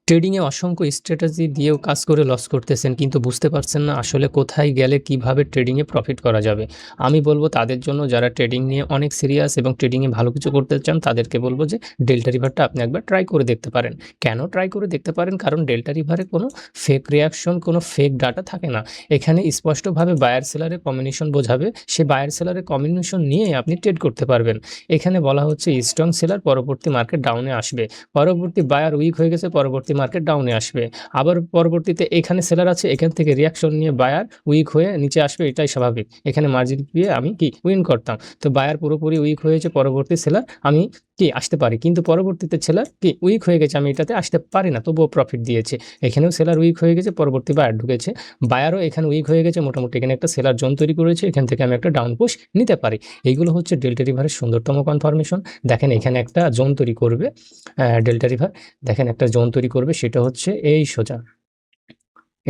ট্রেডিংয়ে অসংখ্য স্ট্র্যাটেজি দিয়েও কাজ করে লস করতেছেন, কিন্তু বুঝতে পারছেন না আসলে কোথায় গেলে কিভাবে ট্রেডিংয়ে প্রফিট করা যাবে। আমি বলব তাদের জন্য যারা ট্রেডিং নিয়ে অনেক সিরিয়াস এবং ট্রেডিংয়ে ভালো কিছু করতে চান, তাদেরকে বলব যে ডেল্টা রিভারটা আপনি একবার ট্রাই করে দেখতে পারেন। কেন ট্রাই করে দেখতে পারেন? কারণ ডেল্টা রিভারে কোনো ফেক রিঅ্যাকশন, কোনো ফেক ডাটা থাকে না। এখানে স্পষ্টভাবে বায়ার সেলারের কম্বিনেশন বোঝাবে, সেই বায়ার সেলারের কম্বিনেশন নিয়ে আপনি ট্রেড করতে পারবেন। এখানে বলা হচ্ছে স্ট্রং সেলার পরবর্তী মার্কেট ডাউনে আসবে, পরবর্তী বায়ার উইক হয়ে গেছে, পরবর্তী মার্কেট ডাউনে আসবে। আবার পরবর্তীতে এখানে সেলার আছে, এখান থেকে রিঅ্যাকশন নিয়ে বায়ার উইক হয়ে নিচে আসবে, এটাই স্বাভাবিক। এখানে মার্জিন দিয়ে আমি কি উইন করতাম। তো বায়ার পুরোপুরি উইক হয়েছে, পরবর্তী সেলার আমি কি আসতে পারি, কিন্তু পরবর্তীতে সেলার কি উইক হয়ে গেছে, আমি এটাতে আসতে পারি না, তবুও প্রফিট দিয়েছে। এখানেও সেলার উইক হয়ে গেছে, পরবর্তী বায়ার ঢুকেছে, বায়ারও এখানে উইক হয়ে গেছে, মোটামুটি এখানে একটা সেলার জোন তৈরি করেছে, এখান থেকে আমি একটা ডাউন পুশ নিতে পারি। এইগুলো হচ্ছে ডেল্টা রিভারের সুন্দরতম কনফার্মেশন। দেখেন এখানে একটা জোন তৈরি করবে ডেল্টা রিভার, দেখেন একটা জোন তৈরি করবে, সেটা হচ্ছে এই সোজা,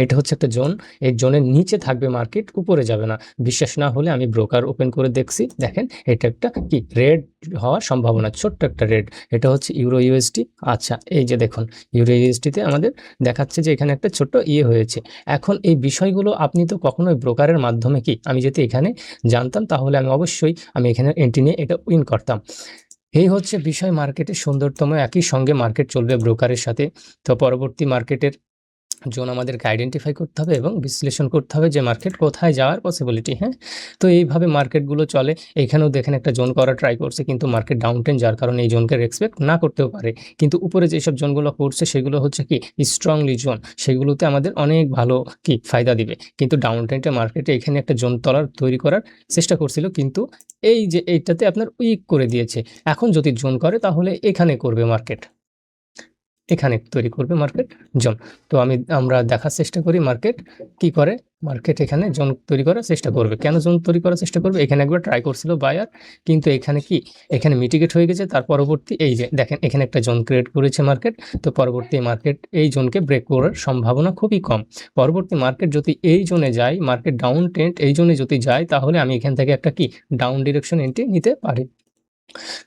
এটা হচ্ছে একটা জোন। এই জোনের নিচে থাকবে মার্কেট, উপরে যাবে না। বিশ্বাস না হলে আমি ব্রোকার ওপেন করে দেখছি, দেখেন এটা একটা কি রেড হওয়ার সম্ভাবনা, ছোট্ট একটা রেড। এটা হচ্ছে ইউরো ইউএসডি। আচ্ছা, এই যে দেখুন ইউরো ইউএসডিতে আমাদের দেখাচ্ছে যে এখানে একটা ছোট্ট হয়েছে। এখন এই বিষয়গুলো আপনি তো কখনোই ব্রোকারের মাধ্যমে কি, আমি যদি এখানে জানতাম তাহলে আমি অবশ্যই আমি এখানে এন্ট্রি নিয়ে এটা উইন করতাম। এই হচ্ছে বিষয় মার্কেটের সুন্দরতম। একই সঙ্গে মার্কেট চলবে ব্রোকারের সাথে। তো পরবর্তী মার্কেটের জোন আমাদেরকে আইডেন্টিফাই করতে হবে এবং বিশ্লেষণ করতে হবে যে মার্কেট কোথায় যাওয়ার পসিবিলিটি, হ্যাঁ? তো এইভাবে মার্কেটগুলো চলে। এখানেও দেখেন একটা জোন করার ট্রাই করছে, কিন্তু মার্কেট ডাউন ট্রেন্ড, যার কারণে এই জোনকে রেসপেক্ট না করতেও পারে। কিন্তু উপরে যেসব জোনগুলো করছে সেগুলো হচ্ছে কি স্ট্রংলি জোন, সেগুলোতে আমাদের অনেক ভালো কি ফায়দা দিবে। কিন্তু ডাউন ট্রেন্ডে মার্কেটে এখানে একটা জোন তৈরি করার চেষ্টা করছিল, কিন্তু এই যে এইটাতে আপনার উইক করে দিয়েছে। এখন যদি জোন করে তাহলে এখানে করবে মার্কেট, এখানে তৈরি করবে মার্কেট জোন। তো আমরা দেখার চেষ্টা করি মার্কেট কি করে। মার্কেট এখানে জোন তৈরি করার চেষ্টা করবে। কেন জোন তৈরি করার চেষ্টা করবে? এখানে একবার ট্রাই করছিল বায়ার, কিন্তু এখানে কি এখানে মিটিগেট হয়ে গেছে। তার পরবর্তী এই যে দেখেন এখানে একটা জোন ক্রিয়েট করেছে মার্কেট। তো পরবর্তী মার্কেট এই জোনকে ব্রেক করার সম্ভাবনা খুবই কম। পরবর্তী মার্কেট যদি এই জোনে যায়, মার্কেট ডাউন ট্রেন্ড এই জোনে যদি যায়, তাহলে আমি এখান থেকে একটা কি ডাউন ডিরেকশন এন্ট্রি নিতে পারি।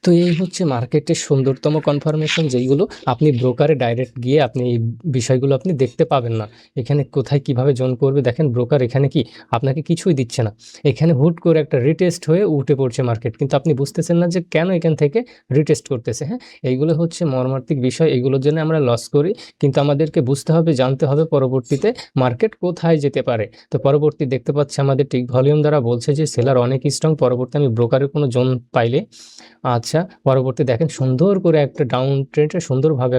তো এই হচ্ছে মার্কেটের সুন্দরতম কনফার্মেশন, যেইগুলো আপনি ব্রোকারে ডাইরেক্ট গিয়ে আপনি এই বিষয়গুলো আপনি দেখতে পাবেন না। এখানে কোথায় কিভাবে জোন করবে, দেখেন ব্রোকার এখানে কি আপনাকে কিছুই দিচ্ছে না। এখানে হুট করে একটা রিটেস্ট হয়ে উঠে পড়ছে মার্কেট, কিন্তু আপনি বুঝতেছেন না যে কেন এখান থেকে রিটেস্ট করতেছে। হ্যাঁ, এইগুলো হচ্ছে মর্মান্তিক বিষয়, এগুলোর জন্য আমরা লস করি। কিন্তু আমাদেরকে বুঝতে হবে, জানতে হবে পরবর্তীতে মার্কেট কোথায় যেতে পারে। তো পরবর্তী দেখতে পাচ্ছি আমাদের টিক ভলিউম দ্বারা বলছে যে সেলার অনেক স্ট্রং। পরবর্তী আমি ব্রোকারের কোনো জোন পাইলে, আচ্ছা, পরবর্তী দেখেন সুন্দর করে একটা ডাউন ট্রেন্ডে সুন্দরভাবে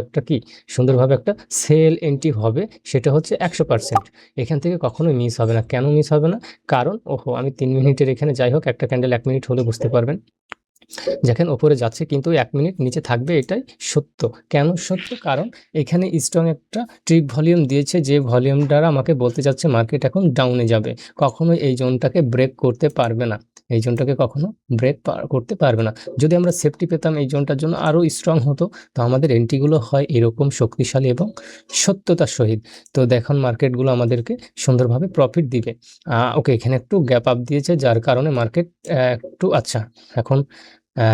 একটা সেল এন্ট্রি হবে, সেটা হচ্ছে 100%। এখান থেকে কখনোই মিস হবে না। কেন মিস হবে না? কারণ ওহো, আমি 3 মিনিটের এখানে, যাই হোক একটা ক্যান্ডেল 1 মিনিট হলে বুঝতে পারবেন। দেখেন ওপরে যাচ্ছে কিন্তু 1 মিনিট নিচে থাকবে, এটাই সত্য। কেন সত্য? কারণ এখানে স্ট্রং একটা ট্রিক ভলিউম দিয়েছে, যে ভলিউম দ্বারা আমাকে বলতে চাচ্ছে মার্কেট এখন ডাউনে যাবে। কখনোই এই জোনটাকে ব্রেক করতে পারবে না, এই জোনটাকে কখনো ব্রেক করতে পারবে না। যদি আমরা সেফটি পেতাম এই জোনটার জন্য আরও স্ট্রং হতো, তো আমাদের এন্ট্রিগুলো হয় এরকম শক্তিশালী এবং সত্যতার সহিত। তো দেখুন মার্কেটগুলো আমাদেরকে সুন্দরভাবে প্রফিট দিবে। ওকে, এখানে একটু গ্যাপ আপ দিয়েছে, যার কারণে মার্কেট একটু আচ্ছা এখন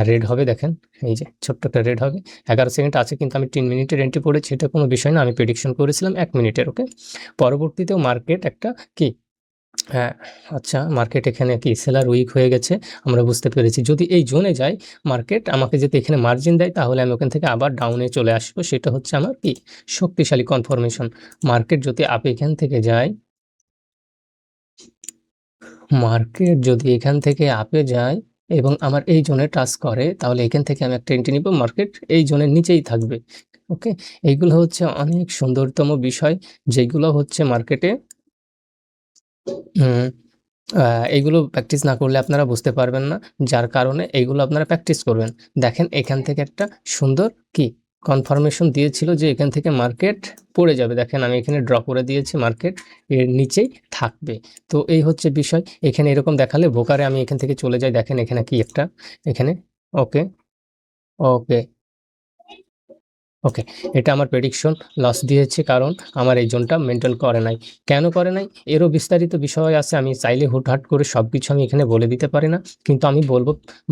রেড হবে। দেখেন এই যে ছোট্ট একটা রেড হবে। 11 সেকেন্ড আছে, কিন্তু আমি 3 মিনিটের এন্ট্রি পড়েছি, এটা কোনো বিষয় না। আমি প্রেডিকশন করেছিলাম 1 মিনিটের। ওকে, পরবর্তীতেও মার্কেট একটা কি হ্যাঁ, আচ্ছা মার্কেট এখানে কি সেলার উইক হয়ে গেছে, আমরা বুঝতে পেরেছি। যদি এই জোনে যায় মার্কেট, আমাকে যদি এখানে মার্জিন দেয়, তাহলে আমি ওখান থেকে আবার ডাউনে চলে আসবো। সেটা হচ্ছে আমার কি শক্তিশালী কনফার্মেশন। মার্কেট যদি এখান থেকে যায়, মার্কেট যদি এখান থেকে আপে যায় এবং আমার এই জোনে টাচ করে, তাহলে এখান থেকে আমি একটা এন্ট্রি নিব, মার্কেট এই জোনের নিচেই থাকবে। ওকে, এইগুলো হচ্ছে অনেক সুন্দরতম বিষয়, যেগুলো হচ্ছে মার্কেটে হুম, এইগুলো প্র্যাকটিস না করলে আপনারা বুঝতে পারবেন না। যার কারণে এইগুলো আপনারা প্র্যাকটিস করবেন। দেখেন এখান থেকে একটা সুন্দর কি কনফার্মেশন দিয়েছিল যে এখান থেকে মার্কেট পড়ে যাবে। দেখেন আমি এখানে ড্র করে দিয়েছি, মার্কেট এর নিচেই থাকবে। তো এই হচ্ছে বিষয়। এখানে এরকম দেখালে ব্রোকারে আমি এখান থেকে চলে যাই। দেখেন এখানে কি একটা এখানে ওকে, ওকে। ওকে, এটা আমার প্রেডিকশন লস দিয়েছে, কারণ আমার এই জোনটা মেইনটেইন করে নাই। কেন করে নাই? এরও বিস্তারিত বিষয় আছে। আমি চাইলে হুটহাট করে সবকিছু আমি এখানে বলে দিতে পারি না। কিন্তু আমি বলব,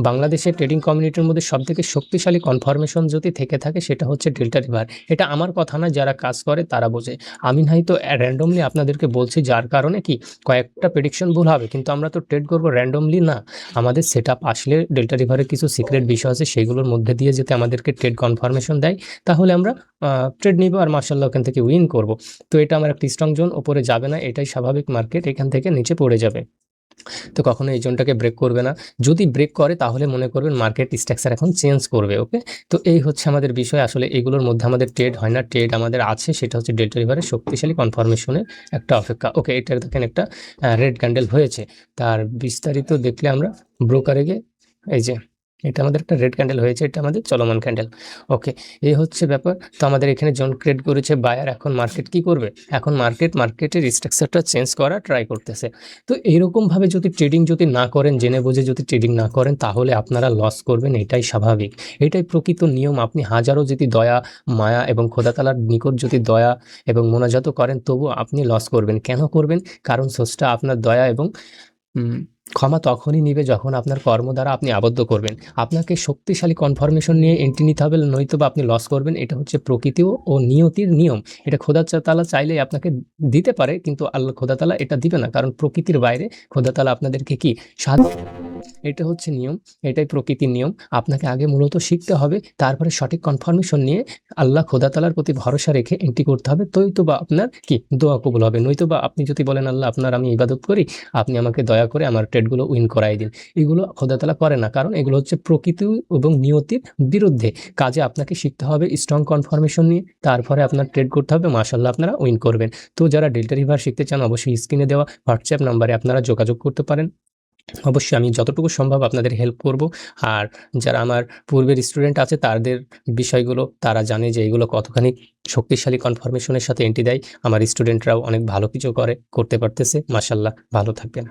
বাংলাদেশের ট্রেডিং কমিউনিটির মধ্যে সবথেকে শক্তিশালী কনফার্মেশন যদি থেকে থাকে সেটা হচ্ছে ডেল্টা রিভার। এটা আমার কথা না, যারা কাজ করে তারা বোঝে। আমি নয়তো র‍্যান্ডমলি আপনাদেরকে বলছি, যার কারণে কি কয়েকটা প্রেডিকশন ভুল হবে। কিন্তু আমরা তো ট্রেড করব র‍্যান্ডমলি না। আমাদের সেটআপ আসলে ডেল্টা রিভারের কিছু সিক্রেট বিষয় আছে, সেগুলোর মধ্যে দিয়ে যদি আমাদেরকে ট্রেড কনফার্মেশন দেয়, তাহলে আমরা ট্রেড নিব আর মাশাআল্লাহ ওখান থেকে উইন করব। তো এটা আমার একটা স্ট্রং জোন, ওপরে যাবে না, এটাই স্বাভাবিক। মার্কেট এখান থেকে নিচে পড়ে যাবে। তো কখনো এই জোনটাকে ব্রেক করবে না। যদি ব্রেক করে তাহলে মনে করবেন মার্কেট স্ট্রাকচার এখন চেঞ্জ করবে। ওকে, তো এই হচ্ছে আমাদের বিষয়। আসলে এগুলোর মধ্যে আমাদের ট্রেড হয় না, ট্রেড আমাদের আছে, সেটা হচ্ছে ডেল্টা রিভারের শক্তিশালী কনফার্মেশনের একটা অপেক্ষা। ওকে, এটা দেখেন একটা রেড ক্যান্ডেল হয়েছে। তার বিস্তারিত দেখলে আমরা ব্রোকারে গিয়ে, এই যে এটা আমাদের একটা রেড ক্যান্ডেল হয়েছে, এটা আমাদের চলমান ক্যান্ডেল। ওকে, এই হচ্ছে ব্যাপার। তো আমাদের এখানে জোন ক্রিয়েট করেছে বায়ার। এখন মার্কেট কি করবে? এখন মার্কেটের স্ট্রাকচারটা চেঞ্জ করা ট্রাই করতেছে। তো এইরকমভাবে যদি ট্রেডিং যদি না করেন, জেনে বুঝে যদি ট্রেডিং না করেন, তাহলে আপনারা লস করবেন। এটাই স্বাভাবিক, এটাই প্রকৃত নিয়ম। আপনি হাজারো যদি দয়া, মায়া এবং খোদা তাআলার নিকট যদি দয়া এবং মোনাজাতও করেন, তবুও আপনি লস করবেন। কেন করবেন? কারণ স্রষ্টা আপনার দয়া এবং ক্ষমা তখনই নিবে যখন আপনার কর্ম দ্বারা আপনি আবদ্ধ করবেন। আপনাকে শক্তিশালী কনফার্মেশন নিয়ে এন্ট্রি নিতে হবে, নয়তোবা আপনি লস করবেন। এটা হচ্ছে প্রকৃতি ও নিয়তির নিয়ম। এটা খোদা তাআলা চাইলেই আপনাকে দিতে পারে, কিন্তু আল্লাহ খোদা তাআলা এটা দিবে না, কারণ প্রকৃতির বাইরে খোদা তাআলা আপনাদেরকে কি এটা হচ্ছে নিয়ম, এটাই প্রকৃতির নিয়ম। আপনাকে আগে মূলত শিখতে হবে, তারপরে সঠিক কনফার্মেশন নিয়ে আল্লাহ খোদা তাআলার প্রতি ভরসা রেখে এন্ট্রি করতে হবে। নয়তোবা আপনার কি দোয়া কবুল হবে। নয়তোবা আপনি যদি বলেন, আল্লাহ আপনার আমি ইবাদত করি, আপনি আমাকে দয়া করে আমার ট্রেডগুলো উইন করাই দিন। এগুলো খোদা তাআলা করে না, কারণ এগুলো হচ্ছে প্রকৃতি এবং নিয়তির বিরুদ্ধে। কাজে আপনাকে শিখতে হবে স্ট্রং কনফার্মেশন নিয়ে, তারপরে আপনার ট্রেড করতে হবে। মাশাআল্লাহ আপনারা উইন করবেন। তো যারা ডেল্টা রিভার শিখতে চান, অবশ্যই স্ক্রিনে দেওয়া হোয়াটসঅ্যাপ নাম্বারে আপনারা যোগাযোগ করতে পারেন। অবশ্যই আমি যতটুকু সম্ভব আপনাদের হেল্প করব। আর যারা আমার পূর্বের স্টুডেন্ট আছে, তাদের বিষয়গুলো তারা জানে যে এগুলো কতখানি শক্তিশালী কনফার্মেশনের সাথে এন্ট্রি দেয়। আমার স্টুডেন্টরাও অনেক ভালো কিছু করতে পারতেছে। মাশাআল্লাহ, ভালো থাকবেন।